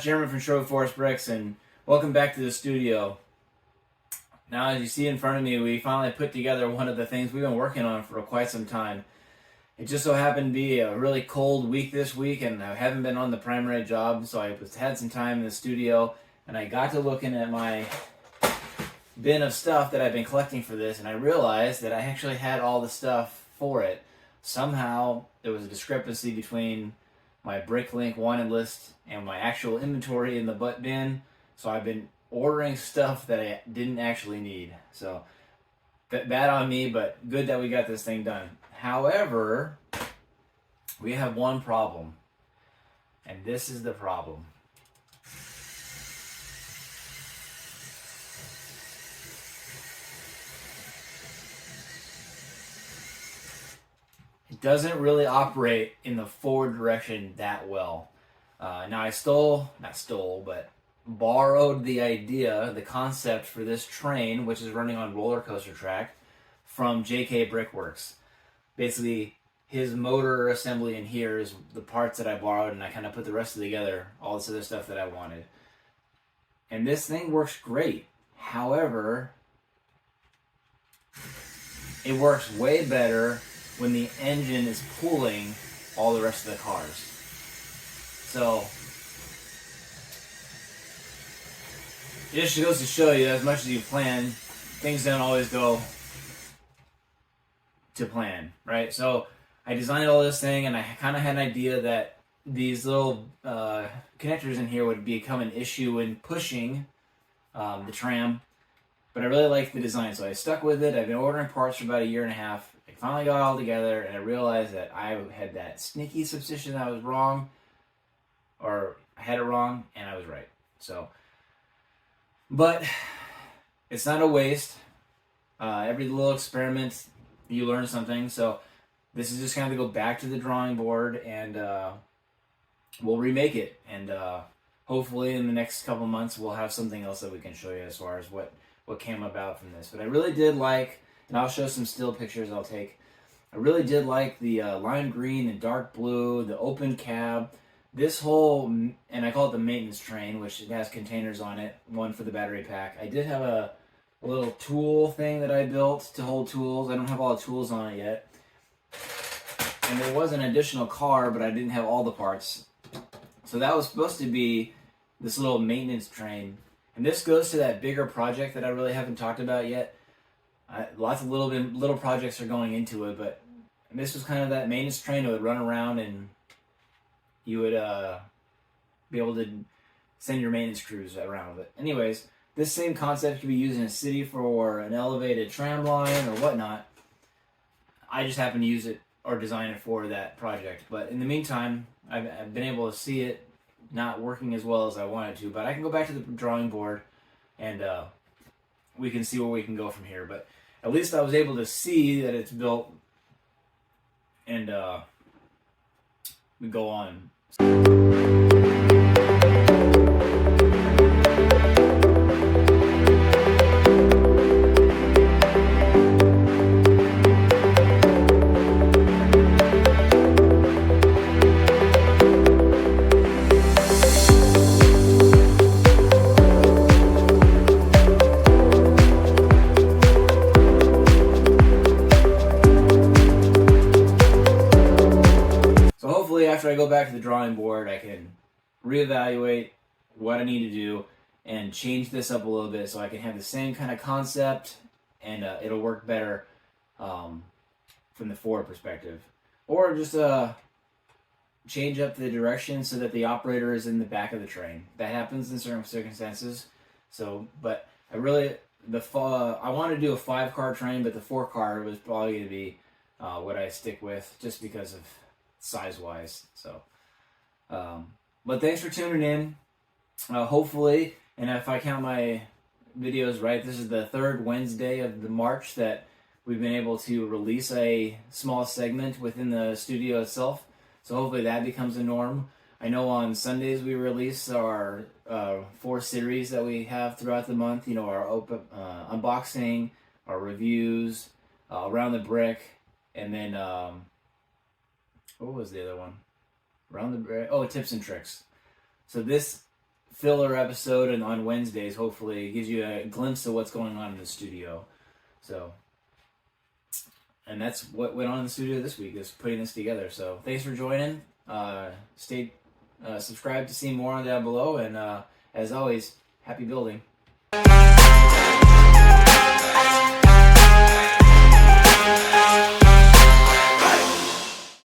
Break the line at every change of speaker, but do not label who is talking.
Jeremy from Shore Forest Bricks, and welcome back to the studio. Now, as you see in front of me, we finally put together one of the things we've been working on for quite some time. It just so happened to be a really cold week this week, and I haven't been on the primary job, so I had some time in the studio, and I got to looking at my bin of stuff that I've been collecting for this, and I realized that I actually had all the stuff for it. Somehow, there was a discrepancy between my BrickLink wanted list and my actual inventory in the butt bin, so I've been ordering stuff that I didn't actually need. So bad on me, but good that we got this thing done. However, we have one problem, and this is the problem. It doesn't really operate in the forward direction that well. Now I but borrowed the idea, the concept for this train, which is running on Roller Coaster Track, from JK Brickworks. Basically, his motor assembly in here is the parts that I borrowed, and I kind of put the rest of it together, all this other stuff that I wanted. And this thing works great. However, it works way better when the engine is pulling all the rest of the cars. So it just goes to show you, as much as you plan, things don't always go to plan, right? So I designed all this thing, and I kind of had an idea that these little connectors in here would become an issue in pushing the tram, but I really liked the design, so I stuck with it. I've been ordering parts for about a year and a half. I finally got it all together, and I realized that I had that sneaky suspicion that I was wrong, or I had it wrong, and I was right. So, but it's not a waste. Every little experiment, you learn something. So this is just kind of to go back to the drawing board, and we'll remake it. And hopefully in the next couple months, we'll have something else that we can show you as far as what came about from this. But I really did like, and I'll show some still pictures I'll take. I really did like the lime green and dark blue, the open cab, this whole, and I call it the maintenance train, which it has containers on it, one for the battery pack. I did have a little tool thing that I built to hold tools. I don't have all the tools on it yet. And there was an additional car, but I didn't have all the parts. So that was supposed to be this little maintenance train. And this goes to that bigger project that I really haven't talked about yet. Lots of little projects are going into it, but this was kind of that maintenance train that would run around, and you would be able to send your maintenance crews around with it. Anyways, this same concept could be used in a city for an elevated tram line or whatnot. I just happen to use it or design it for that project. But in the meantime, I've been able to see it not working as well as I wanted to. But I can go back to the drawing board, and we can see where we can go from here. But at least I was able to see that it's built, and we go on. After I go back to the drawing board, I can reevaluate what I need to do and change this up a little bit so I can have the same kind of concept, and it'll work better from the forward perspective. Or just change up the direction so that the operator is in the back of the train. That happens in certain circumstances. So, but I really, I want to do a 5-car train, but the 4-car was probably going to be what I stick with, just because of size-wise. So, but thanks for tuning in. Hopefully, and if I count my videos right, this is the 3rd Wednesday of the March that we've been able to release a small segment within the studio itself. So hopefully that becomes a norm. I know on Sundays we release our 4 series that we have throughout the month. You know, our open unboxing, our reviews, around the brick, and then what was the other one? Around the brick. Oh, tips and tricks. So this filler episode and on Wednesdays. Hopefully, it gives you a glimpse of what's going on in the studio. So, and that's what went on in the studio this week, is putting this together. So, thanks for joining. Stay subscribe to see more on down below, and as always, happy building.